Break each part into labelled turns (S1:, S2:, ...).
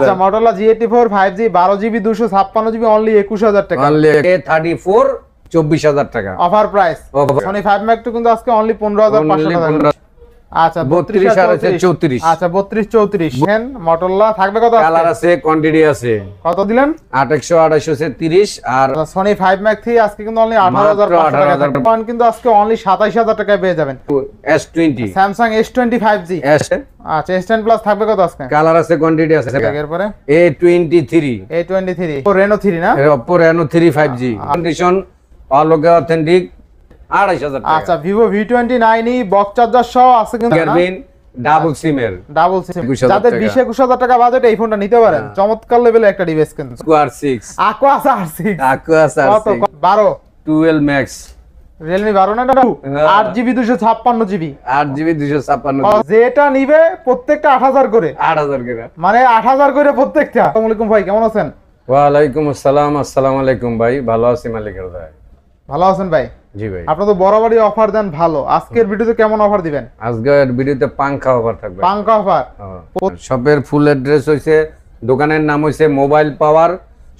S1: আচ্ছা Motorola G84 5G 12GB 256GB only 21000 টাকা।
S2: Only A34 24000 টাকা
S1: offer price. Sony 5 Mark II কিন্তু আজকে অনলি 15500 টাকা। আচ্ছা 32 আর 34। আচ্ছা 32 34 হেন Motorola থাকবে কত আছে?
S2: কালার আছে, কোয়ান্টিটি আছে।
S1: কত দিলেন?
S2: 2800 আছে 30 আর
S1: Sony 5 Mark III আজকে কিন্তু অনলি 18500 টাকা। ফোন কিন্তু আজকে অনলি 27000 টাকায় পেয়ে যাবেন।
S2: S20
S1: Samsung S20 5G আচ্ছা S10 Plus থাকবে কত আজকে?
S2: কালার আছে, কোয়ান্টিটি আছে।
S1: এরপরে A23 Reno 3 না?
S2: Oppo Reno 3 5G condition all okay authentic 28000 টাকা।
S1: আচ্ছা Vivo V29e বক্স চার্জার সহ আছে কিন্তু
S2: ডাবল সিমের
S1: যাদের 20-21000 টাকা বাজেট এই ফোনটা নিতে পারেন। চমৎকার লেভেলের একটা ডিভাইস কিন্তু Aqua R6 12
S2: 12 Max
S1: Realme 12 না 8GB 256GB
S2: 8GB 256
S1: যেটা নিবে প্রত্যেকটা 8000 করে মানে 8000 করে প্রত্যেকটা। আসসালামু আলাইকুম ভাই, কেমন আছেন?
S2: ওয়া আলাইকুম আসসালাম। আসসালামু আলাইকুম ভাই, ভালো আছি মালিকের ভাই।
S1: ভালো আছেন ভাই?
S2: জি ভাই।
S1: আপনি তো বরাবরই অফার দেন ভালো, আজকের ভিডিওতে কেমন অফার দিবেন?
S2: আজকের ভিডিওতে পাঙ্খা অফার থাকবে।
S1: পাঙ্খা অফার।
S2: শপের ফুল অ্যাড্রেস হইছে, দোকানের নাম হইছে মোবাইল পাওয়ার,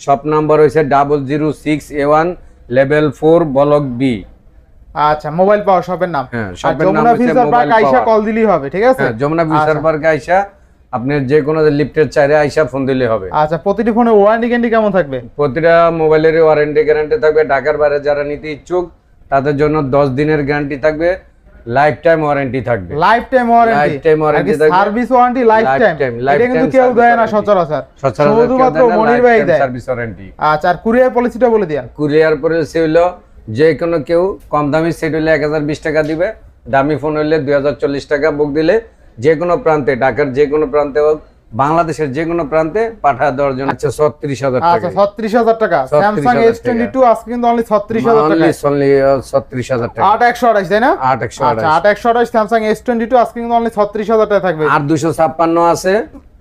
S2: শপ নাম্বার হইছে 006A1 লেভেল 4 ব্লক বি।
S1: আচ্ছা মোবাইল পাওয়ার শপের নাম।
S2: হ্যাঁ,
S1: আর যমুনা ফিচার পার্ক আইসা কল দিলেই হবে, ঠিক আছে?
S2: হ্যাঁ, যমুনা ফিচার পার্কে আইসা আপনি যে কোনো লিফটের চাইরে আইসা ফোন দিলে হবে।
S1: আচ্ছা প্রতিটি ফোনে ওয়ারেন্টি গ্যারান্টি কেমন থাকবে?
S2: প্রতিটা মোবাইলের ওয়ারেন্টি গ্যারান্টি থাকবে। ঢাকার বাইরে যারা নিতে ইচ্ছুক তাদের জন্য 10 দিনের গ্যারান্টি থাকবে, লাইফ টাইম ওয়ারেন্টি থাকবে।
S1: লাইফ টাইম ওয়ারেন্টি থাকবে, সার্ভিস ওয়ারেন্টি লাইফ টাইম। এটা কিন্তু কেউ দেয় না সচরাচর, শুধুমাত্র মনির ভাই দেয় সার্ভিস ওয়ারেন্টি। আচ্ছা আর কুরিয়ার পলিসিটা বলে দিন।
S2: কুরিয়ার পলিসি হলো যে কোনো কেউ কম দামি সেট হলে 1020 টাকা দিবে, দামি ফোন হলে 2040 টাকা বুক দিলে যে কোনো প্রান্তে, ঢাকার যে কোনো প্রান্তে হোক, বাংলাদেশের যে কোনো প্রান্তে পাঠিয়ে দেওয়ার জন্য। আচ্ছা 36000 টাকা।
S1: আচ্ছা 36000 টাকা। Samsung S22 আজকে কিন্তু অনলি 36000 টাকা।
S2: অনলি 36000 টাকা।
S1: 8128 তাই না?
S2: 8128।
S1: আচ্ছা 8128 Samsung S22 আজকে কিন্তু অনলি 36000 টাকা থাকবে।
S2: আর 256 আছে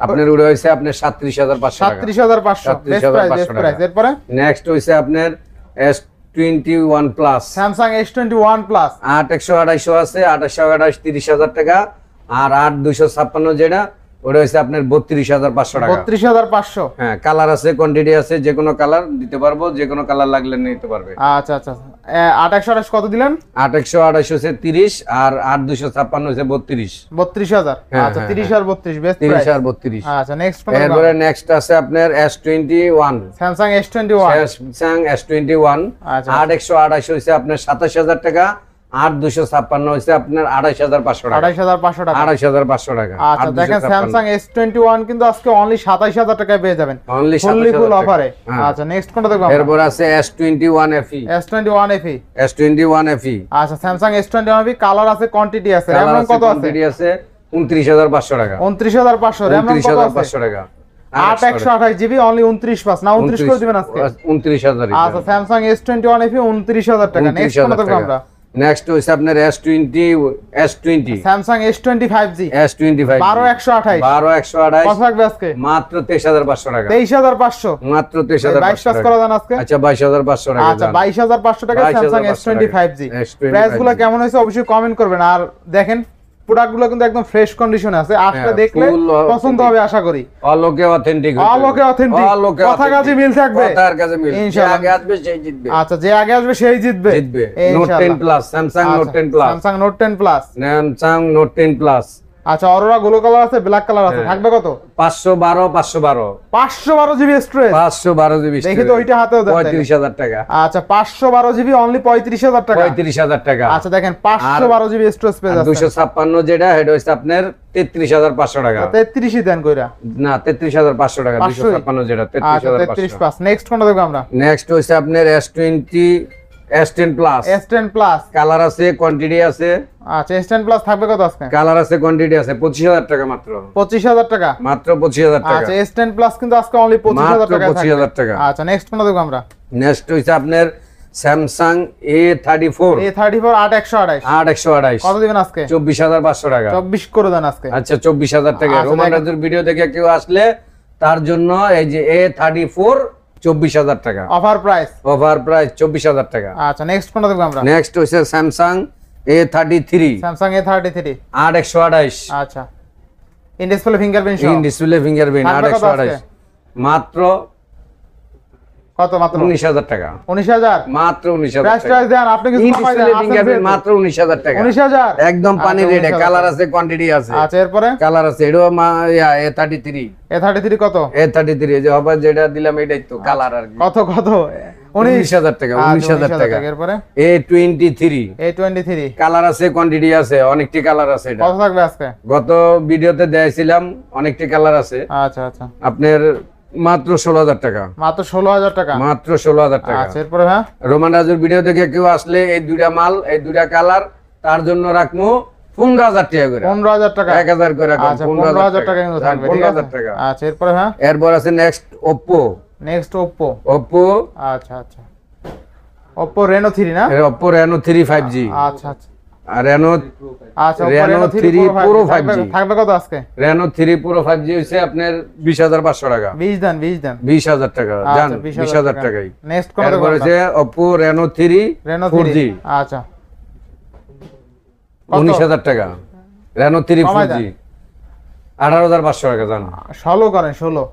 S2: আপনার উড়ে হইছে আপনার 37500 টাকা।
S1: 37500 বেস্ট প্রাইস। এরপরে
S2: নেক্সট হইছে আপনার S21 plus,
S1: Samsung S21 plus
S2: 8128 আছে, 2828 30000 টাকা। আর 8256 যেটা ওটা হইছে আপনার 32500 টাকা।
S1: 32500।
S2: হ্যাঁ, কালার আছে, কোয়ান্টিটি আছে, যে কোনো কালার দিতে পারবো, যে কোনো কালার লাগলে নিতে পারবে।
S1: আচ্ছা আচ্ছা 8128 কত দিলেন?
S2: 8128 হচ্ছে 30 আর 8256 হচ্ছে
S1: 32000। আচ্ছা 30 আর 32 বেস্ট প্রাইস।
S2: 30 আর 32।
S1: আচ্ছা নেক্সট কোন?
S2: এরপরে নেক্সট আছে আপনার S21
S1: Samsung S21।
S2: Samsung S21 8128 হইছে আপনার 27000 টাকা, আর 256 হইছে আপনার 28500 টাকা।
S1: 28500 টাকা।
S2: 28500 টাকা।
S1: আচ্ছা দেখেন Samsung S21 কিন্তু আজকে অনলি 27000 টাকায় পেয়ে যাবেন,
S2: অনলি
S1: ফুল অফারে। আচ্ছা নেক্সট কোনটা দেখব?
S2: এরপর আছে S21 FE।
S1: S21 FE।
S2: S21 FE।
S1: আচ্ছা Samsung S21 FE কালার আছে, কোয়ান্টিটি আছে, RAM কত আছে?
S2: কোয়ান্টিটি আছে 29500 টাকা।
S1: 29500 RAM কত আছে?
S2: 29500 টাকা।
S1: 8128GB অনলি 29 না 29 করে দিবেন আজকে?
S2: 29000।
S1: আচ্ছা Samsung S21 FE 29000 টাকা। নেক্সট কোনটা দেখব আমরা?
S2: নেক্সট হইছে আপনার S20
S1: Samsung S20 5G
S2: S20 5G
S1: 12128
S2: 12128
S1: কত থাকবে আজকে?
S2: মাত্র 23500 টাকা।
S1: 23500
S2: মাত্র 23500
S1: টাকা করা দেন আজকে।
S2: আচ্ছা 22500 টাকা।
S1: আচ্ছা 22500 টাকা Samsung S20 5G। প্রাইসগুলো কেমন হয়েছে অবশ্যই কমেন্ট করবেন। আর দেখেন প্রোডাক্টগুলো কিন্তু একদম ফ্রেশ কন্ডিশনে আছে, আসলে দেখলে পছন্দ হবে আশা করি।
S2: অলোকে অথেন্টিক,
S1: অলোকে অথেন্টিক, কথা কাজে মিল থাকবে,
S2: কথার কাজে মিল। যে আগে আসবে সেই জিতবে।
S1: আচ্ছা যে আগে আসবে সেই জিতবে।
S2: Note 10 Plus, Samsung Note 10 Plus,
S1: Samsung Note 10 Plus,
S2: Samsung Note 10 Plus।
S1: আচ্ছা অরোরা গ্লো কালার আছে, ব্ল্যাক কালার আছে, থাকবে কত?
S2: 512
S1: স্টোরেজ।
S2: 512
S1: দেখি তো ওইটা হাতেও দেন।
S2: 35000 টাকা।
S1: আচ্ছা 512 অনলি 35000 টাকা।
S2: 35000 টাকা।
S1: আচ্ছা দেখেন 512 স্টোরেজ পেজ আছে।
S2: 256 যেটা এটা হচ্ছে আপনার 33500 টাকা।
S1: 33 দেন কইরা
S2: না 33500 টাকা। 256 যেটা
S1: 33500। নেক্সট কোনটা দেখব আমরা?
S2: নেক্সট হচ্ছে আপনার S10 Plus।
S1: S10 Plus
S2: colour আছে, কোয়ান্টিটি আছে।
S1: আচ্ছা S10 Plus থাকবে কত আজকে?
S2: কালার আছে, কোয়ান্টিটি আছে, 25000 টাকা মাত্র।
S1: 25000 টাকা।
S2: মাত্র 25000 টাকা।
S1: আচ্ছা S10 Plus কিন্তু আজকে অনলি 25000 টাকা থাকবে।
S2: 25000 টাকা।
S1: আচ্ছা নেক্সট কোনটা দেখব আমরা?
S2: নেক্সট হইছে আপনার Samsung A34
S1: 8128
S2: 8128
S1: কত দিবেন আজকে?
S2: 24500 টাকা।
S1: 24 করে দেন আজকে।
S2: আচ্ছা 24000 টাকা। রোমান রাজুর ভিডিও দেখে কেউ আসলে তার জন্য এই যে A34 24000 টাকা
S1: অফার প্রাইস।
S2: 24000 টাকা।
S1: আচ্ছা নেক্সট কোনটা দেখব আমরা?
S2: নেক্সট হইছে Samsung A33
S1: Samsung
S2: A128।
S1: আচ্ছা ইন ডিসপ্লে ফিঙ্গারপ্রিন্ট সহ।
S2: ইন ডিসপ্লে ফিঙ্গারপ্রিন্ট 828 মাত্র
S1: কত? মাত্র
S2: 19,000 টাকা।
S1: 19,000
S2: মাত্র 19,000
S1: প্রাইস
S2: টাকা।
S1: দেন আপনি, কিছু কমাই দেন।
S2: মাত্র 19,000 টাকা।
S1: 19,000
S2: একদম পানি রেডে, কালার আছে, কোয়ান্টিটি আছে।
S1: আচ্ছা, এরপরে
S2: কালার আছে, এটাও A33।
S1: A33 কত?
S2: A33 যে হবে যেটা দিলাম এটাই তো কালার আর কি।
S1: কত কত?
S2: 19,000 টাকা। 19,000 টাকা।
S1: এরপরে
S2: A23 কালার আছে, কোয়ান্টিটি আছে, অনেকটি কালার আছে। এটা
S1: কত থাকবে আজকে?
S2: গত ভিডিওতে দেখাইছিলাম, অনেকটি কালার আছে।
S1: আচ্ছা আচ্ছা,
S2: আপনার মাত্র 16,000 টাকা।
S1: মাত্র 16,000 টাকা।
S2: মাত্র 16,000 টাকা।
S1: আচ্ছা, এরপরে হ্যাঁ,
S2: রোমান রাজুর ভিডিও থেকে কেউ আসলে এই দুইটা মাল, এই দুইটা কালার তার জন্য রাখবো 15,000 টাকা করে।
S1: 15,000 টাকা,
S2: 1,000 করে রাখবো।
S1: আচ্ছা 15,000 টাকা কিন্তু থাকবে, ঠিক আছে।
S2: 15,000 টাকা।
S1: আচ্ছা, এরপরে হ্যাঁ,
S2: এরপর আছে নেক্সট Oppo।
S1: Oppo। আচ্ছা আচ্ছা, Oppo Reno 3 না?
S2: Oppo Reno 3 5G।
S1: আচ্ছা আচ্ছা,
S2: আর Reno
S1: আচ্ছা
S2: Reno 3 Pro 5G
S1: থাকবে কত আজকে?
S2: Reno 3 Pro 5G হইছে আপনার 20,500 টাকা।
S1: 20 দেন, 20 দেন।
S2: 20,000 টাকা জান,
S1: আচ্ছা,
S2: 20,000 টাকাই।
S1: নেক্সট কোন
S2: এরপর আছে Oppo Reno 3 4G।
S1: আচ্ছা,
S2: 19,000 টাকা। Reno 3 4G 18,500 টাকা জান।
S1: 16 করেন, 16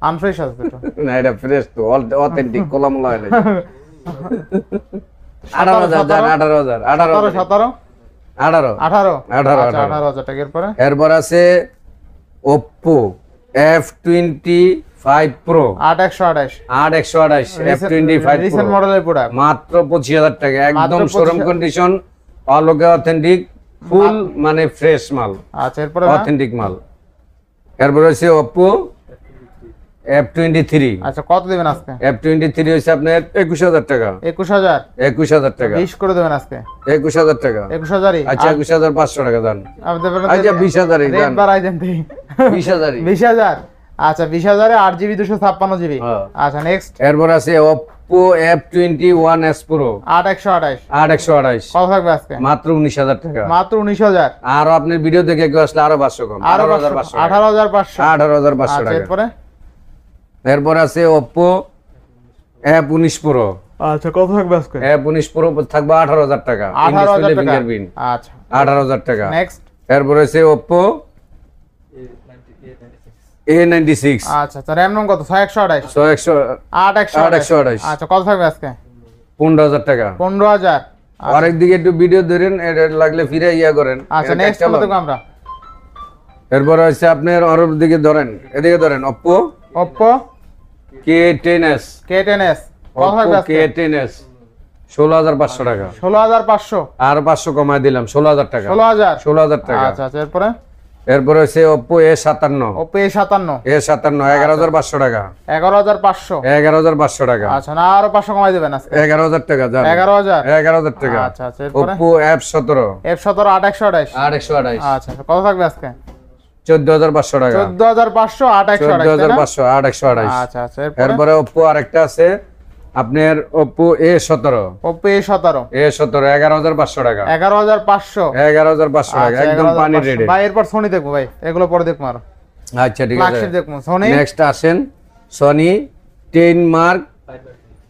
S1: আনফ্রেশ আছে তো।
S2: না এটা ফ্রেশ তো, অথেন্টিক কোলামলা হইলে 18,000 জান। 18,000
S1: 17 18 18,000 টাকা। এরপরে
S2: এরপর আছে Oppo F25 Pro
S1: 8128
S2: F25
S1: recent
S2: Pro
S1: মডেলের প্রোডাক্ট,
S2: মাত্র 25,000 টাকা। একদম শোরুম কন্ডিশন, অলগে অথেন্টিক, ফুল মানে ফ্রেশ মাল।
S1: আচ্ছা, এরপরে
S2: অথেন্টিক মাল। এরপর আছে Oppo F23।
S1: আচ্ছা, কত দিবেন আজকে?
S2: F23 হইছে আপনার 21,000 টাকা।
S1: 21,000
S2: টাকা।
S1: 20 করে দেবেন আজকে?
S2: 21,000 টাকা।
S1: 21,000ই।
S2: আচ্ছা 21,500 টাকা দান।
S1: আপনি দেবেন
S2: আচ্ছা 20,000ই
S1: রেট
S2: দান।
S1: বাড়াই দেন
S2: 20,000ই।
S1: 20,000। আচ্ছা, 20,000 এ 8GB 256GB। আচ্ছা, নেক্সট
S2: এরপর আছে Oppo F21s Pro
S1: 8128
S2: 8128
S1: কত থাকবে আজকে?
S2: মাত্র 19,000 টাকা।
S1: মাত্র 19,000।
S2: আর আপনার ভিডিও দেখে কেউ আসলে আরো 500 কম, 18,500
S1: 18,500
S2: 18,500
S1: আচ্ছা,
S2: টাকা। এরপর আছে Oppo F19 Pro।
S1: আচ্ছা, কত থাকবে আজকে?
S2: F19 Pro থাকবে 18,000 টাকা।
S1: 18,000 টাকা।
S2: ফিঙ্গারপ্রিন্ট।
S1: আচ্ছা,
S2: 18,000 টাকা।
S1: নেক্সট
S2: এরপর আছে Oppo A96।
S1: আচ্ছা আচ্ছা, RAM ROM কত? 6128
S2: 6128
S1: আচ্ছা, কত থাকবে আজকে?
S2: 15,000 টাকা।
S1: 15,000।
S2: আরেক দিকে একটু ভিডিও ধরেন, এটা লাগলে ফিরে ইয়া করেন।
S1: আচ্ছা, নেক্সট কত দেখব আমরা?
S2: এরপর হচ্ছে আপনার অরব দিকে ধরেন, এদিকে ধরেন Oppo K10s
S1: কত থাকবে আজকে?
S2: K10s 16,500 টাকা।
S1: 16,500
S2: আর 500 কমায় দিলাম, 16,000 টাকা।
S1: 16,000
S2: টাকা।
S1: আচ্ছা আচ্ছা, এরপরে
S2: এরপর হচ্ছে Oppo A57 11,500 টাকা।
S1: 11,500
S2: 11,500 টাকা।
S1: আচ্ছা, না আরো 500 কমাই দিবেন আজকে?
S2: 11,000 টাকা জান।
S1: 11,000
S2: টাকা।
S1: আচ্ছা আচ্ছা, এরপরে
S2: Oppo F17
S1: 8128 আচ্ছা, কত থাকবে আজকে?
S2: 14,500 টাকা।
S1: 14,500
S2: 14,500
S1: আচ্ছা আচ্ছা,
S2: এরপরে Oppo আরেকটা আছে আপনার Oppo A17 11,500 টাকা।
S1: 11,500
S2: টাকা, একদম পানি রেডি।
S1: ভাই এরপর সোনি দেখবো ভাই, এগুলো পরে দেখবো আরো।
S2: আচ্ছা ঠিক আছে,
S1: ফ্ল্যাগশিপ দেখবো সোনি।
S2: নেক্সট আসেন Sony 10 Mark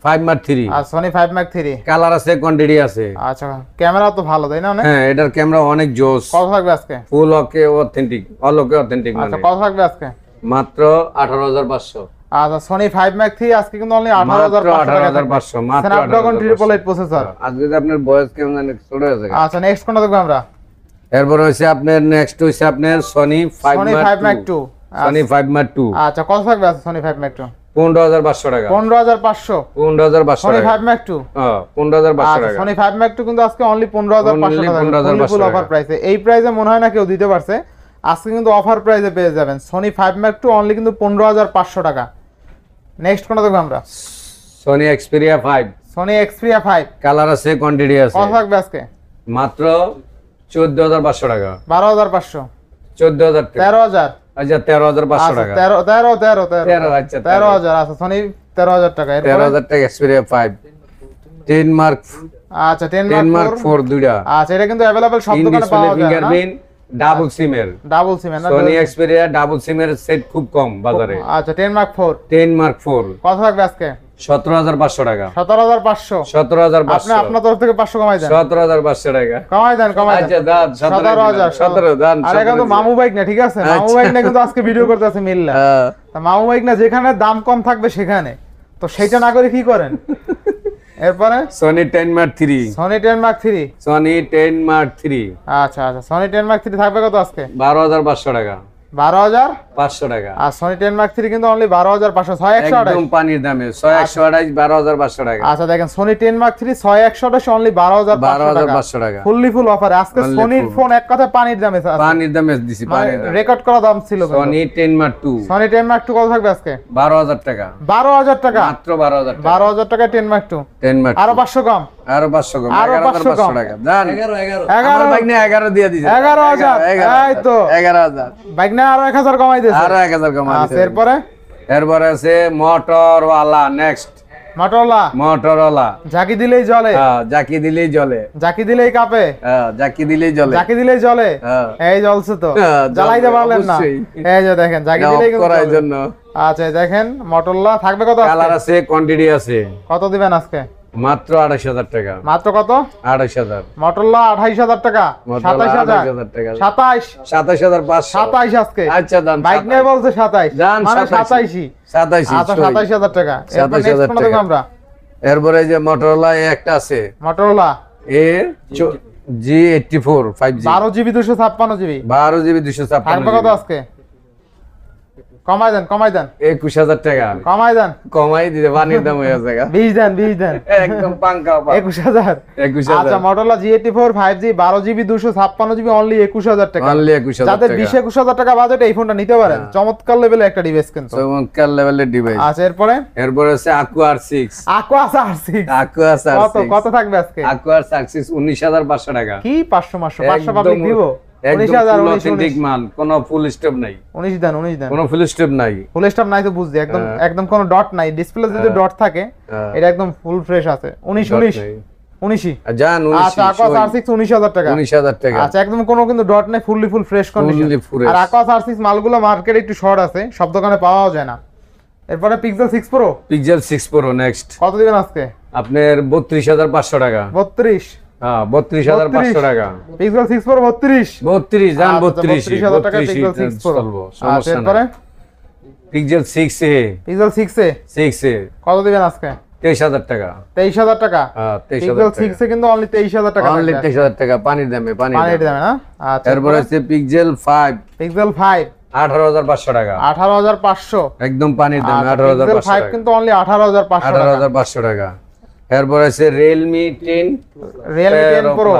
S2: 5 Mark 3
S1: আর Sony 5 Mark 3
S2: কালার আছে, কোয়ান্টিটি আছে।
S1: আচ্ছা, ক্যামেরা তো ভালো তাই না? অনেক।
S2: হ্যাঁ, এটার ক্যামেরা অনেক জোস।
S1: কত থাকবে আজকে?
S2: ফুল ওকে অথেন্টিক, অল ওকে অথেন্টিক
S1: আচ্ছা,
S2: মানে।
S1: কত থাকবে আজকে?
S2: মাত্র 18,500।
S1: আচ্ছা, Sony 5 Mark 3 আজকে কিন্তু অনলি 18,500
S2: মাত্র
S1: স্ন্যাপড্রাগন 888 প্রসেসর।
S2: আজকে আপনার ভয়েস কেমন জানি ছোট হয়ে যায়।
S1: আচ্ছা, নেক্সট কোনটা দেখব আমরা?
S2: এরপর হইছে আপনার নেক্সট হইছে আপনার Sony 5 Mark 2 Sony 5 Mark 2
S1: আচ্ছা, কত থাকবে আজকে Sony 5 Mark 2?
S2: 15,500 টাকা।
S1: 15,500 Sony 5 Mark 2
S2: 15,500 টাকা।
S1: Sony 5 Mark 2 কিন্তু আজকে অনলি 15,500 টাকা, ফুল অফার প্রাইসে। এই প্রাইসে মনে হয় না কেউ দিতে পারছে, আজকে কিন্তু অফার প্রাইসে পেয়ে যাবেন Sony 5 Mark 2 অনলি কিন্তু 15,500 টাকা। নেক্সট কোনটা দেখব আমরা?
S2: Sony Xperia 5
S1: কালার আছে,
S2: কোয়ান্টিটি আছে।
S1: কত থাকবে আজকে?
S2: মাত্র 14,500 টাকা।
S1: 12,500
S2: 14,000 টাকা।
S1: 13,000
S2: আচ্ছা 13,500 টাকা।
S1: 13,000 আচ্ছা 13,000 আছে Sony 13,000 টাকা।
S2: 13,000 টাকা Xperia 5 10 Mark।
S1: আচ্ছা, 10
S2: Mark 4 দুইটা।
S1: আচ্ছা, এটা কিন্তু अवेलेबल সব দোকানে পাওয়া যায় না?
S2: ফিঙ্গারপ্রিন্ট ডাবল সিমের
S1: না?
S2: Sony Xperia ডাবল সিমের সেট খুব কম বাজারে।
S1: আচ্ছা, 10 Mark 4
S2: কত
S1: থাকবে আজকে?
S2: 17,500 টাকা
S1: 17,500
S2: 17,500
S1: আপনি আপনার তরফ থেকে 500 কমাই দেন
S2: 17,500 টাকা
S1: কমাই দেন
S2: আচ্ছা দান
S1: 17,000
S2: দান
S1: আর এটা তো মামু বাইক না ঠিক আছে মামু বাইক না কিন্তু আজকে ভিডিও করতে আছে মিল্লা তা মামু বাইক না যেখানে দাম কম থাকবে সেখানে তো সেটা না করে কি করেন এরপরে
S2: Sony 10 Mark 3
S1: Sony 10 Mark 3
S2: Sony 10 Mark 3
S1: আচ্ছা আচ্ছা Sony 10 Mark 3 থাকবে কত আজকে
S2: 12,500 টাকা
S1: 12,500
S2: টাকা
S1: আর Sony 10 Mark 3 কিন্তু অনলি 12,500 6128
S2: একদম পানির দামে 6128 12,500 টাকা
S1: আচ্ছা দেখেন Sony 10 Mark 3 6128 অনলি 12,500 টাকা ফুললি ফুল অফার আজকে Sonyর ফোন এক কথা পানির দামে আছে
S2: পানির দামে দিছি পানির দামে
S1: রেকর্ড করা দাম ছিল
S2: Sony 10 Mark 2
S1: Sony 10 Mark 2 কত থাকবে আজকে
S2: 12,000 টাকা
S1: 12,000 টাকা
S2: মাত্র 12,000 টাকা
S1: 12,000 টাকা 10 Mark 2
S2: 10 Mark
S1: আরো 500 কম
S2: আরো 500 কম
S1: আরো 500 কম।
S2: 11,500 টাকা জান
S1: 11
S2: আমার ভাই না 11 দিয়ে দিছে
S1: 11,000 এই তো
S2: 11,000
S1: বাইক না আরো 1000 কমাই দিয়েছে
S2: আরো 1000 কম
S1: আচ্ছা এরপরে
S2: এরপরে আছে মোটরওয়ালা নেক্সট মোটরওয়ালা
S1: জাকি দিলেই জ্বলে
S2: হ্যাঁ জাকি দিলেই জ্বলে
S1: জাকি দিলেই কাঁপে
S2: হ্যাঁ জাকি দিলেই জ্বলে
S1: জাকি দিলেই জ্বলে
S2: হ্যাঁ
S1: এই জ্বলছে তো
S2: হ্যাঁ,
S1: জ্বালাইতে
S2: জ্বলবে,
S1: পারলেন না
S2: অবশ্যই।
S1: এই যে দেখেন জাকি দিলেই কিন্তু
S2: করার
S1: জ্বলে।
S2: জন্য
S1: আচ্ছা এই দেখেন মোটরলা থাকবে কত আজকে?
S2: কালার আছে কোয়ান্টিটি আছে
S1: কত দিবেন আজকে
S2: মাত্র 28,000 টাকা
S1: মাত্র কত
S2: 28,000
S1: মোটরলা 28,000 টাকা
S2: মোটরলা
S1: 27,000
S2: টাকা
S1: 27
S2: 27,500
S1: 27 আজকে
S2: আচ্ছা দান
S1: বাইক নিয়ে বলছে 27
S2: দান
S1: মানে
S2: 27
S1: 27 আচ্ছা 27,000 টাকা এরপর
S2: 27,000
S1: নেক্সট কোনটা দেখব
S2: টাকা।
S1: আমরা
S2: এরপরে যে মোটরওয়ালা একটা আছে
S1: মোটরলা
S2: এর G84 5G
S1: 12 GB 256 GB
S2: 12 GB 256
S1: থাকবে কত আজকে কমাই দেন
S2: 21,000 টাকা
S1: কমাই দেন
S2: কমাই দিতে পানির দাম হয়ে যাবে
S1: 20 দেন
S2: একদম পাঙ্কা
S1: 21,000
S2: 21,000
S1: আচ্ছা Motorola G84 5G 12 GB 256 GB only 21,000 টাকা
S2: অনলি 21,000
S1: যাদের
S2: টাকা
S1: 20-21,000 টাকা বাজেটে এই ফোনটা নিতে পারেন চমৎকার লেভেলের একটা ডিভাইস কিন্তু
S2: চমৎকার লেভেলের ডিভাইস
S1: আচ্ছা এরপরে
S2: আছে Aqua R6
S1: Aqua R6
S2: Aqua
S1: কত
S2: R6
S1: কত থাকবে আজকে
S2: Aqua R6 19,500 টাকা
S1: কি 500 পাবলিক দিব 19,000
S2: অথেন্টিক মাল কোনো ফুল স্টপ নাই
S1: 19 দেন
S2: কোনো ফুল স্টপ নাই
S1: ফুল স্টপ নাই তো বুঝছি একদম একদম কোনো ডট নাই ডিসপ্লে যদি ডট থাকে এটা একদম ফুল ফ্রেশ আছে 19
S2: জান 19
S1: আচ্ছা Aqua R6 19,000 টাকা
S2: 19,000 টাকা
S1: আচ্ছা একদম কোনো কিন্তু ডট নাই fully full fresh condition
S2: Fully fresh।
S1: আর Aqua R6 মালগুলো মার্কেটে একটু শর্ট আছে সব দোকানে পাওয়াও যায় না এরপরে Pixel 6 Pro
S2: Pixel 6 Pro next
S1: কত দিবেন আজকে
S2: আপনার 32,500 টাকা
S1: 32
S2: হ্যাঁ 32,500 টাকা
S1: Pixel 6 Pro 32
S2: জান
S1: আচ্ছা, 32,000 টাকা Pixel 6 Pro
S2: চলবো
S1: আচ্ছা
S2: সমস্যা
S1: এরপরে
S2: নাই Pixel 6a
S1: Pixel 6
S2: 6a
S1: কত দিবেন আজকে
S2: 23,000 টাকা
S1: 23,000 টাকা
S2: হ্যাঁ
S1: Pixel
S2: 23,000
S1: 6 এ কিন্তু অনলি 23,000 টাকা
S2: অনলি 23,000 টাকা পানির দামে
S1: পানির দামে না আচ্ছা
S2: এরপর আছে Pixel 5
S1: Pixel 5
S2: 18,500 টাকা
S1: 18,500
S2: একদম পানির দামে
S1: Pixel
S2: 18,500
S1: 5
S2: টাকা
S1: কিন্তু অনলি 18,500 টাকা
S2: 18,500 টাকা এরপর আছে Realme 10
S1: Realme 10 Pro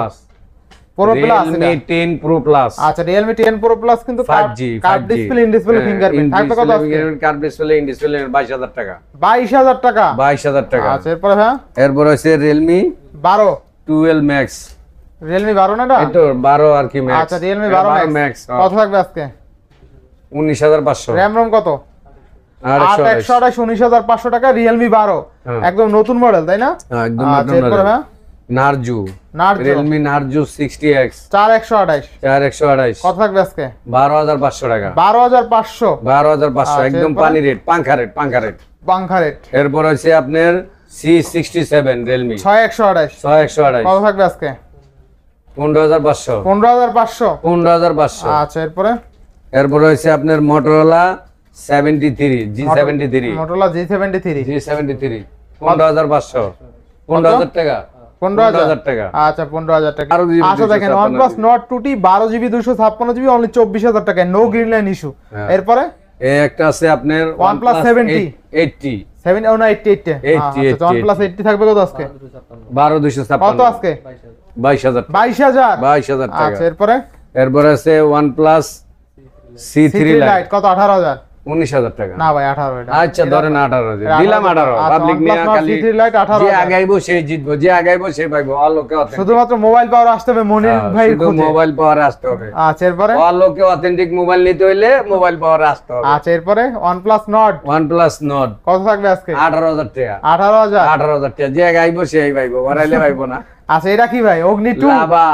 S1: Pro Plus
S2: Realme 10 Pro Plus
S1: আচ্ছা Realme 10 Pro Plus কিন্তু
S2: 5G
S1: card display in display fingerprint থাকবে কত আজকে
S2: কার্ড ডিসপ্লে ইন ডিসপ্লে 22,000 টাকা
S1: 22,000 টাকা
S2: 22,000 টাকা
S1: আচ্ছা এরপরে হ্যাঁ
S2: এরপর আছে Realme
S1: 12
S2: 12 Max
S1: Realme 12 না এটা
S2: এটা 12 আর কি Max
S1: আচ্ছা Realme 12 Max কত থাকবে আজকে
S2: 19,500
S1: RAM ROM কত 828 19,500 টাকা Realme 12 একদম নতুন মডেল তাই না
S2: একদম
S1: আচ্ছা
S2: নতুন
S1: এরপরে হ্যাঁ
S2: Narzo Realme Narzo 60X
S1: 4128
S2: 4128
S1: কত থাকবে আজকে
S2: 12,500 টাকা
S1: 12,500
S2: 12,500 একদম
S1: এরপরে?
S2: পানি রেট পাঙ্খা রেট
S1: পাঙ্খা রেট
S2: এরপর আছে আপনার C67 Realme
S1: 6128
S2: 6128
S1: কত থাকবে আজকে
S2: 15,500
S1: 15,500
S2: 15,500
S1: আচ্ছা এরপরে
S2: এরপর হচ্ছে আপনার Motorola 73 G73
S1: Motorola G73
S2: G73 15,500 15,000 টাকা 15,000 টাকা
S1: আচ্ছা 15,000 টাকা
S2: আরো জিবি
S1: আচ্ছা দেখেন
S2: 256
S1: OnePlus Nord 2T 12 GB 256 GB only 24,000 টাকা নো গ্রিন লাইন ইস্যু এরপরে
S2: এই একটা আছে আপনার
S1: OnePlus 70
S2: 80
S1: 7 ও না 88 আচ্ছা OnePlus 80 থাকবে কত আজকে
S2: 12,256
S1: কত আজকে
S2: 22,000
S1: 22,000
S2: টাকা
S1: আচ্ছা এরপরে
S2: এরপর আছে OnePlus C3 Lite
S1: কত 18,000
S2: 19,000 টাকা
S1: না ভাই 18 এটা
S2: আচ্ছা ধরেন 18 দিলাম 18 পাবলিক নিয়ে খালি
S1: C3 Lite 18
S2: যে আগাইবো সে জিতবো যে আগাইবো সে পাইবো আলোকে অথেন্টিক
S1: শুধুমাত্র মোবাইল পাওয়ার আসতে হবে মনির ভাই
S2: শুধু মোবাইল পাওয়ার আসতে হবে
S1: আচ্ছা এরপরে
S2: আলোকে অথেন্টিক মোবাইল নিতে হইলে মোবাইল পাওয়ার আসতে হবে
S1: আচ্ছা এরপরে OnePlus Nord
S2: OnePlus Nord
S1: কত থাকবে আজকে
S2: 18,000 টাকা
S1: 18,000
S2: 18,000 টাকা যে আগাইবো সেই পাইবো বাড়াইলে পাইবো না
S1: আচ্ছা এটা কি ভাই অগ্নি 2
S2: লাভা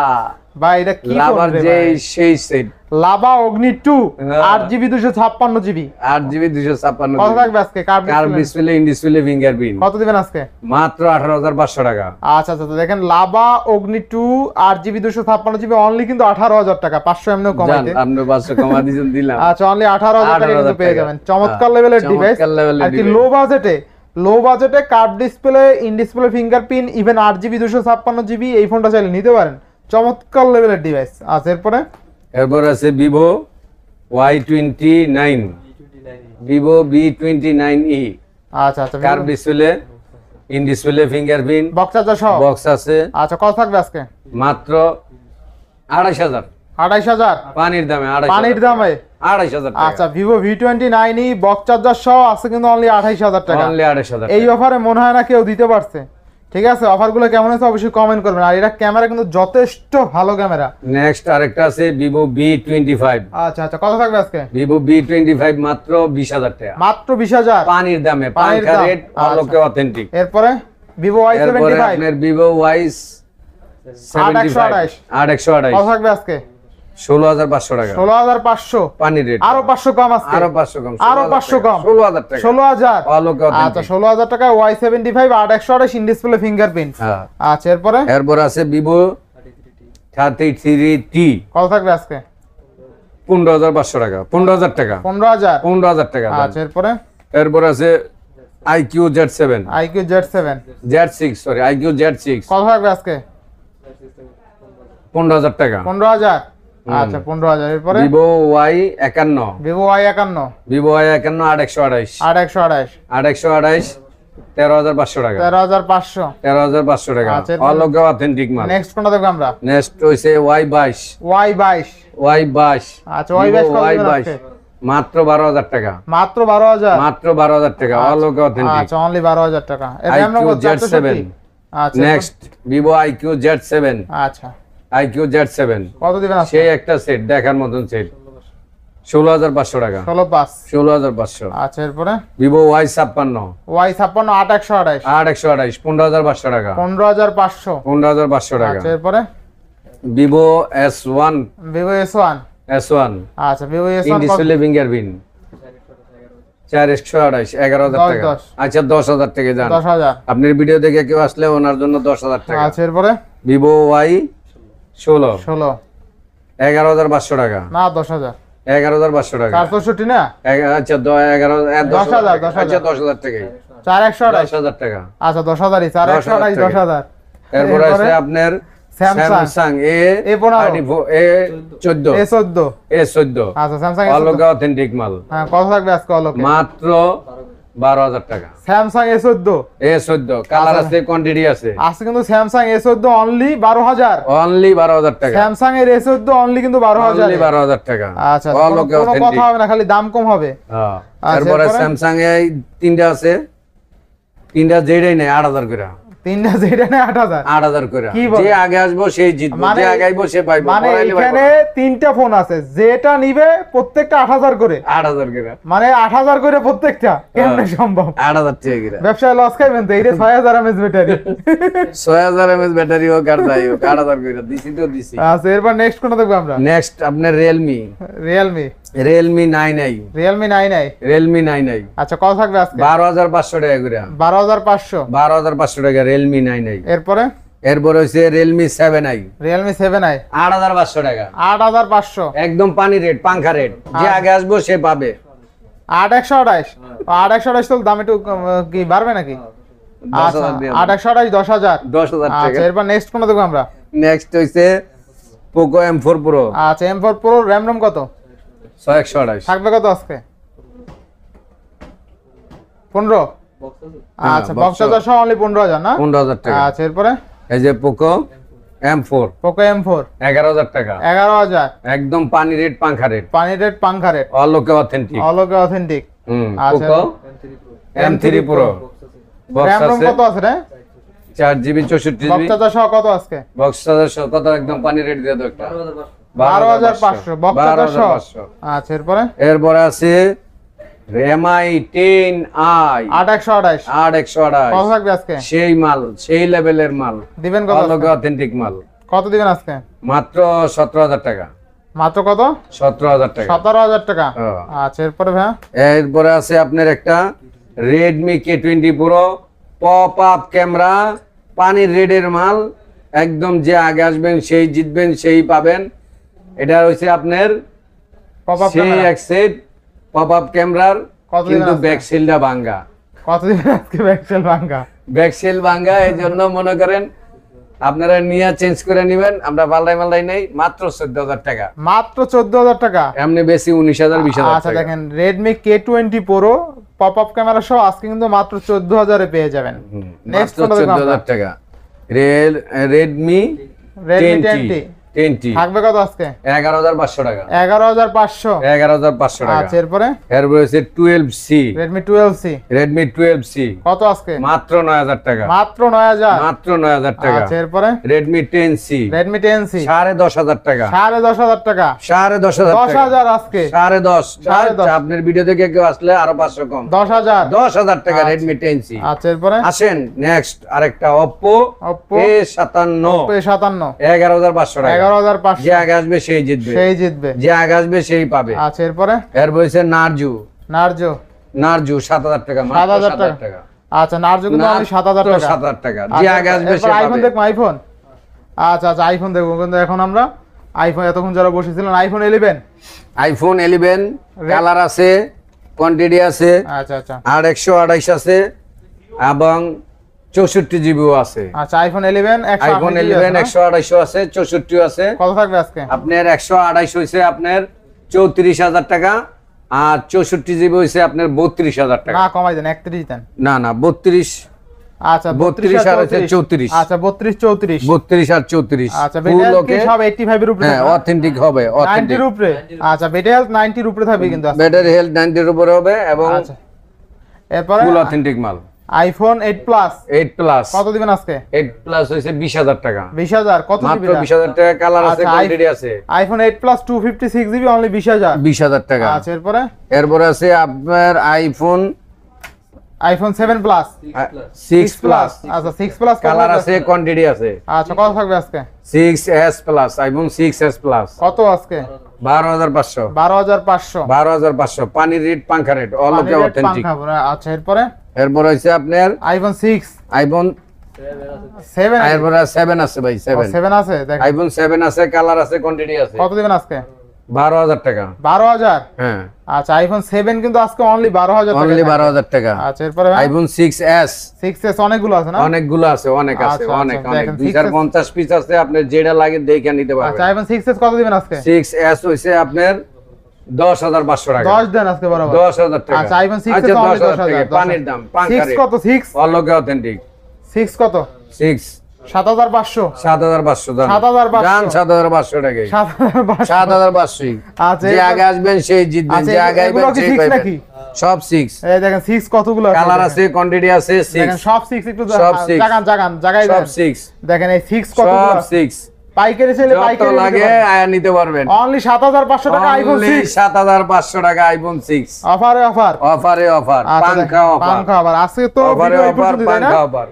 S1: ভাই এটা কি ফোন
S2: লাভার
S1: রে
S2: যে
S1: ভাই?
S2: সেই সেট
S1: লাভা অগ্নি 2
S2: হ্যাঁ।
S1: 8GB 256GB
S2: 8GB 256
S1: কত থাকবে আজকে
S2: curve display in display fingerprint
S1: কত দিবেন আজকে?
S2: মাত্র 18500 টাকা।
S1: আচ্ছা আচ্ছা দেখেন লাভা অগ্নি 2 8GB 256GB অনলি কিন্তু 18000 টাকা 500 এমনিও
S2: জান
S1: কমাইতে।
S2: আপনি 500 কমা দিয়েছেন দিলাম।
S1: আচ্ছা অনলি 18000 টাকা কিন্তু পেয়ে যাবেন চমৎকার লেভেলের ডিভাইস
S2: চমৎকার লেভেলের
S1: আর কি
S2: device।
S1: লো বাজেটে curve display in display fingerprint even 8GB 256GB এই ফোনটা চাইলে নিতে পারেন চমৎকার লেভেলের ডিভাইস। আচ্ছা এরপরে
S2: এরপর আছে ভিভো Y29 ভিভো V29e
S1: আচ্ছা আচ্ছা
S2: curve display in display fingerprint
S1: box charger সহ
S2: বক্স আছে
S1: আচ্ছা কত থাকবে আজকে?
S2: মাত্র 28000
S1: 28000
S2: পানির দামে 28000
S1: পানির দামে
S2: 28000 টাকা।
S1: আচ্ছা ভিভো V29e বক্স চার্জার সহ আছে কিন্তু অনলি 28000 টাকা।
S2: অনলি 28000
S1: এই অফারে মনে হয় না কেউ দিতে পারছে। ঠিক আছে অফারগুলো কেমন আছে অবশ্যই কমেন্ট করবেন আর এটা ক্যামেরা কিন্তু যথেষ্ট ভালো ক্যামেরা।
S2: নেক্সট আরেকটা আছে ভিভো V25
S1: আচ্ছা আচ্ছা কত থাকবে আজকে?
S2: ভিভো V25 মাত্র 20000 টাকা
S1: মাত্র 20000
S2: পানির দামে
S1: পানির
S2: পাঙ্খা
S1: দাম।
S2: Rate all okay authentic.
S1: এরপরে ভিভো
S2: এরপরে
S1: Y75
S2: আপনার ভিভো Y75
S1: 8128 কত থাকবে আজকে?
S2: 16500 টাকা
S1: 16500
S2: পানির রেট
S1: আরো 500 কম আজকে
S2: আরো 500 কম
S1: আরো 500 কম
S2: 16000 টাকা
S1: 16000
S2: অলোকে
S1: আচ্ছা
S2: অথেন্টিক।
S1: 16000 টাকা Y75 8128 ইন ডিসপ্লে ফিঙ্গারপ্রিন্ট।
S2: হ্যাঁ
S1: আচ্ছা এরপরে
S2: এরপর আছে ভিভো 33T
S1: কত থাকবে আজকে?
S2: 15500 টাকা 15000 টাকা
S1: 15000
S2: 15000 টাকা দাম।
S1: আচ্ছা এরপরে
S2: এরপর আছে IQ Z7
S1: IQ Z7
S2: Z6 sorry IQ Z6
S1: কত থাকবে আজকে?
S2: 15000 টাকা
S1: 15000 আচ্ছা 15000 এরপরে
S2: Vivo Y51
S1: Vivo Y51
S2: Vivo Y51 8128
S1: 8128
S2: 8128 13500 টাকা
S1: 13500
S2: 13500 টাকা
S1: আচ্ছা, এরপর-
S2: অলোকে অথেন্টিক মাল।
S1: নেক্সট কোনটা দেখব আমরা?
S2: নেক্সট হইছে Y22
S1: Y22
S2: Y22
S1: আচ্ছা Y22 কত দিবেন আজকে?
S2: মাত্র 12000 টাকা
S1: মাত্র 12000
S2: মাত্র 12000 টাকা অলোকে অথেন্টিক।
S1: আচ্ছা অনলি 12000 টাকা এর
S2: IQ
S1: দাম কত?
S2: Z7
S1: আচ্ছা
S2: নেক্সট ভিভো IQ Z7
S1: আচ্ছা
S2: IQ Z7
S1: কত দিবেন আজকে?
S2: সেই একটা সেট দেখার মতন সেট 16500 টাকা
S1: 165
S2: 16500।
S1: আচ্ছা এরপরে
S2: ভিভো Y56
S1: Y56 8128
S2: 8128 15500 টাকা
S1: 15500
S2: 15500 টাকা।
S1: আচ্ছা এরপরে
S2: Vivo S1
S1: Vivo S1
S2: S1
S1: আচ্ছা ভিভো
S2: ইন
S1: S1 কত?
S2: ডিসপ্লে ফিঙ্গারপ্রিন্ট 4128 11000 টাকা।
S1: 10।
S2: আচ্ছা 10000 টাকা যান
S1: 10000
S2: আপনার ভিডিও দেখে কেউ আসলে ওনার জন্য 10000 টাকা।
S1: আচ্ছা এরপরে
S2: ভিভো Y16
S1: 16
S2: 11500 টাকা
S1: না 10000
S2: 11500 টাকা
S1: 464 না
S2: আচ্ছা 11
S1: 10,000
S2: আচ্ছা 10000 টাকা
S1: 4128
S2: 10000 টাকা।
S1: আচ্ছা 10000ই 4128 10000
S2: এরপর আছে আপনার স্যামসাং A14
S1: A14
S2: A14
S1: আচ্ছা স্যামসাং
S2: অলোকে অথেন্টিক মাল
S1: হ্যাঁ কত থাকবে আজকে অলোকে?
S2: মাত্র 12000 টাকা
S1: স্যামসাং A14
S2: A14 কালার আছে কোয়ান্টিটি আছে
S1: আজকে কিন্তু স্যামসাং A14 অনলি 12000
S2: অনলি 12000 টাকা
S1: স্যামসাং এর A14 অনলি কিন্তু 12000
S2: অনলি 12000 টাকা
S1: আচ্ছা
S2: অলোকে
S1: কোনো
S2: অথেন্টিক।
S1: কথা হবে না খালি দাম কম হবে।
S2: হ্যাঁ
S1: আচ্ছা,
S2: এরপরে
S1: এরপরে?
S2: স্যামসাং এ তিনটা আছে তিনটা যেটাই নেই 8000 করে
S1: তিনটা যেটা নেই 8000
S2: 8000 করে
S1: কি বলেন?
S2: যে আগে আসবো সেই জিতবো
S1: মানে-
S2: যে আগে আইবো সে পাইবো
S1: মানে
S2: পড়াইলে পাইবো।
S1: এখানে তিনটা ফোন আছে যেটা নিবে প্রত্যেকটা 8000 করে
S2: 8000 করে
S1: মানে 8000 করে প্রত্যেকটা কেমনে সম্ভব?
S2: 8000 টাকা করে
S1: ব্যবসায় লস খাইবেন তো এইটা 6000 mAh ব্যাটারি
S2: 6000 mAh ব্যাটারি হোক আর যাই হোক 8000 করে দিছি তো দিছি।
S1: আচ্ছা এরপর নেক্সট কোনটা দেখবো আমরা?
S2: নেক্সট আপনার Realme
S1: Realme
S2: 9i
S1: Realme 9i
S2: Realme 9i
S1: আচ্ছা কত থাকবে আজকে?
S2: 12500 টাকা করে
S1: 12500
S2: 12500 টাকা Realme 9i।
S1: এরপরে
S2: এরপর হইছে Realme 7i
S1: Realme 7i
S2: 8500 টাকা
S1: 8500
S2: একদম পানি রেট পাঙ্খা রেট যে আগে আসবো সে পাবে
S1: 8128 8128 তো দাম একটু কি বাড়বে নাকি? আচ্ছা 8128 10000
S2: 10000 টাকা।
S1: আচ্ছা এরপর নেক্সট কোনটা দেখবো আমরা?
S2: নেক্সট হইছে Poco M4 Pro
S1: আচ্ছা M4 Pro RAM ROM কত
S2: 6128
S1: থাকবে কত আজকে? 15 আচ্ছা
S2: box
S1: বক্স চার্জার সহ অনলি 15000 না?
S2: 15000 টাকা।
S1: আচ্ছা এরপরে
S2: এই যে Poco M4
S1: Poco M4
S2: 11000 টাকা
S1: 11000
S2: একদম পানি রেট পাঙ্খা রেট
S1: পানি রেট পাঙ্খা রেট
S2: অলোকে অথেন্টিক।
S1: অলোকে অথেন্টিক আচ্ছা
S2: Poco M3 Pro box
S1: RAM ROM
S2: আছে
S1: কত আছে রে?
S2: 4GB 64GB
S1: বক্স চার্জার সহ কত আজকে?
S2: বক্স চার্জার কত একদম পানি রেট দিয়ে দাও একটা
S1: 12500 বক্স চার্জার সহ
S2: 12500
S1: আচ্ছা এরপরে
S2: এরপর আছে MI 10i
S1: 8128 কত
S2: 8128
S1: থাকবে আজকে?
S2: সেই মাল সেই লেভেলের মাল
S1: দিবেন কত
S2: অলোকে
S1: আজকে?
S2: অথেন্টিক মাল
S1: কত দিবেন আজকে?
S2: মাত্র 17,000 টাকা।
S1: মাত্র কত?
S2: 17,000 টাকা।
S1: 17,000 টাকা।
S2: হ্যাঁ।
S1: আচ্ছা এরপরে ভাই
S2: এরপরে আছে আপনার একটা Redmi K20 Pro pop up camera, পানির রেডের মাল, একদম যে আগে আসবেন সেই জিতবেন সেই পাবেন। এটা হচ্ছে আপনার
S1: পপ আপ
S2: সেই
S1: ক্যামেরা
S2: এক্সেট পপ আপ ক্যামেরার,
S1: কত দিবেন
S2: কিন্তু
S1: আজকে?
S2: ব্যাক সেলটা ভাঙা।
S1: কত দিবেন আজকে ব্যাকসেল ভাঙা?
S2: ব্যাক সেল ভাঙা, এই জন্য মনে করেন আপনারা নিয়ে চেঞ্জ করে নেবেন। আমরা পাল্লাই নেই, মাত্র 14,000 টাকা।
S1: মাত্র 14,000 টাকা।
S2: এমনি বেশি 19,000 20,000
S1: আচ্ছা
S2: টাকা।
S1: দেখেন Redmi K20 Pro pop up camera সহ আজকে কিন্তু মাত্র 14,000 এ পেয়ে যাবেন। নেক্সট
S2: মাত্র 14,000 টাকা। Redmi
S1: Redmi
S2: 10T
S1: থাকবে কত আজকে?
S2: 11,500 টাকা।
S1: 11,500।
S2: 11,500 টাকা।
S1: আচ্ছা এরপরে
S2: এরপরে হচ্ছে 12C
S1: Redmi 12C
S2: Redmi 12C
S1: কত আজকে?
S2: মাত্র 9,000 টাকা।
S1: মাত্র 9,000।
S2: মাত্র 9,000 টাকা।
S1: আচ্ছা এরপরে
S2: Redmi 10C
S1: Redmi 10C
S2: 10,500 টাকা।
S1: 10,500 টাকা।
S2: 10,500 টাকা।
S1: 10,000 আজকে
S2: 10,500।
S1: 10,500
S2: আপনার ভিডিও থেকে কেউ আসলে আরো 500 কম।
S1: 10,000।
S2: 10,000 টাকা Redmi 10C।
S1: আচ্ছা এরপরে
S2: আসেন নেক্সট আরেকটা Oppo
S1: Oppo
S2: A57
S1: 57
S2: 11,500 টাকা।
S1: 11,500
S2: যে আগে আসবে সেই জিতবে।
S1: সেই জিতবে।
S2: যে আগে আসবে সেই পাবে।
S1: আচ্ছা এরপরে
S2: এর বলছে নারজু
S1: নার্জো
S2: 7,000 টাকা। মাত্র
S1: 7,000
S2: 7,000 টাকা।
S1: আচ্ছা নার্জো কিন্তু আমি 7,000 টাকা।
S2: 7,000 টাকা। যে আগে আসবে সে
S1: আইফোন
S2: পাবে।
S1: দেখবো আইফোন। আচ্ছা আচ্ছা আইফোন দেখবো, কিন্তু এখন আমরা আইফোন এতক্ষণ যারা বসেছিলেন আইফোন 11
S2: আইফোন 11 কালার আছে, কোয়ান্টিটি আছে,
S1: আচ্ছা আচ্ছা
S2: আর 128 আছে এবং 64 জিবিও আছে।
S1: আচ্ছা আইফোন 11
S2: আইফোন 11 128 আছে, 64 আছে।
S1: কত থাকবে আজকে?
S2: আপনার 128 হইছে আপনার 34,000 টাকা, আর 64 জিবি হইছে আপনার 32,000 টাকা।
S1: না কমাই দেন 31 দেন।
S2: না না 32।
S1: আচ্ছা
S2: 32 আর হচ্ছে 34।
S1: আচ্ছা 32 34
S2: 32 আর 34
S1: আচ্ছা বেটা কি সব 85 এর উপরে?
S2: হ্যাঁ অথেন্টিক হবে,
S1: 90
S2: অথেন্টিক।
S1: এর উপরে। আচ্ছা বেটা হেলথ 90 এর উপরে থাকবে কিন্তু আজকে।
S2: ব্যাটারি হেলথ 90 এর উপরে হবে এবং
S1: আচ্ছা এরপরে
S2: ফুল অথেন্টিক মাল।
S1: আইফোন 8 প্লাস
S2: 8 প্লাস
S1: কত দিবেন আজকে?
S2: 8 প্লাস হইছে 20,000 টাকা।
S1: 20,000 কত
S2: মাত্র
S1: দিবেন?
S2: 20,000 টাকা। কালার আছে,
S1: আচ্ছা,
S2: কোয়ান্টিটি আছে।
S1: IPhone 8 plus 256 GB only 20,000।
S2: 20,000 টাকা।
S1: আচ্ছা এরপরে
S2: এরপর আছে আপনার আইফোন
S1: আইফোন 7 প্লাস
S2: 6 প্লাস।
S1: আচ্ছা 6 প্লাস
S2: কালার আছে, কোয়ান্টিটি আছে।
S1: আচ্ছা কত থাকবে আজকে?
S2: 6s plus, iPhone 6s plus
S1: কত আজকে?
S2: 12,500।
S1: 12,500
S2: 12,500 পানির রেট, পাঙ্খা রেট, অল ওকে অথেন্টিক।
S1: আচ্ছা এরপরে
S2: এরপর হইছে আপনার
S1: আইফোন 6
S2: আইফোন
S1: 7
S2: এরপর 7 আছে ভাই, 7
S1: 7 আছে দেখ
S2: আইফোন 7 আছে, কালার আছে, কোয়ান্টিটি আছে।
S1: কত দিবেন আজকে?
S2: 12,000 টাকা।
S1: 12,000।
S2: হ্যাঁ
S1: আচ্ছা আইফোন 7 কিন্তু আজকে অনলি 12,000 টাকা।
S2: অনলি 12,000 টাকা।
S1: আচ্ছা এরপরে
S2: আইফোন 6s
S1: 6s অনেকগুলো আছে না?
S2: অনেকগুলো আছে, অনেক আছে,
S1: আচ্ছা,
S2: অনেক
S1: আচ্ছা,
S2: অনেক
S1: দেখেন,
S2: 250 পিস আছে। আপনি যেটা লাগে দেখে নিতে
S1: আচ্ছা
S2: পারবেন।
S1: আইফোন 6s কত দিবেন আজকে?
S2: 6s হইছে আপনার 10,500 টাকা।
S1: 10 দেন আজকে বরাবর।
S2: 10,000 টাকা।
S1: আচ্ছা আইফোন 6s
S2: আচ্ছা,
S1: অনলি
S2: 10,000 টাকা।
S1: 10,000
S2: পানির দাম, পাঙ্খা
S1: 6
S2: রেট,
S1: কত? 6
S2: অল ওকে অথেন্টিক।
S1: 6 কত?
S2: 6
S1: 7,500
S2: 7,500 দাম।
S1: 7,500
S2: দাম 7,500 টাকা।
S1: 7,500
S2: 7,500।
S1: আচ্ছা,
S2: যে আগে আসবেন সেই জিতবেন,
S1: আচ্ছা,
S2: যে আগে
S1: এগুলো
S2: আসবেন
S1: কি
S2: সেই
S1: 6
S2: পাবেন।
S1: নাকি?
S2: সব 6।
S1: এই দেখেন 6 কতগুলো আছে?
S2: কালার
S1: দেখেন।
S2: আছে, কোয়ান্টিটি আছে। 6
S1: দেখেন সব 6 একটু
S2: সব 6
S1: জায়গায়
S2: সব
S1: দেন।
S2: 6
S1: দেখেন এই 6 কতগুলো
S2: সব
S1: আছে?
S2: 6
S1: পাইকারি ছেলে
S2: যত
S1: পাইকারি
S2: লাগে আয়া নিতে পারবেন।
S1: অনলি 7,500 টাকা আইফোন 6
S2: 7,500 টাকা আইফোন 6।
S1: অফারে অফার।
S2: অফারে অফার,
S1: আচ্ছা,
S2: পাঙ্খা অফার,
S1: পাঙ্খা অফার। আজকে তো
S2: অফারে
S1: ভিডিও এই
S2: অফার,
S1: পর্যন্ত, তাই না?
S2: পাঙ্খা অফার।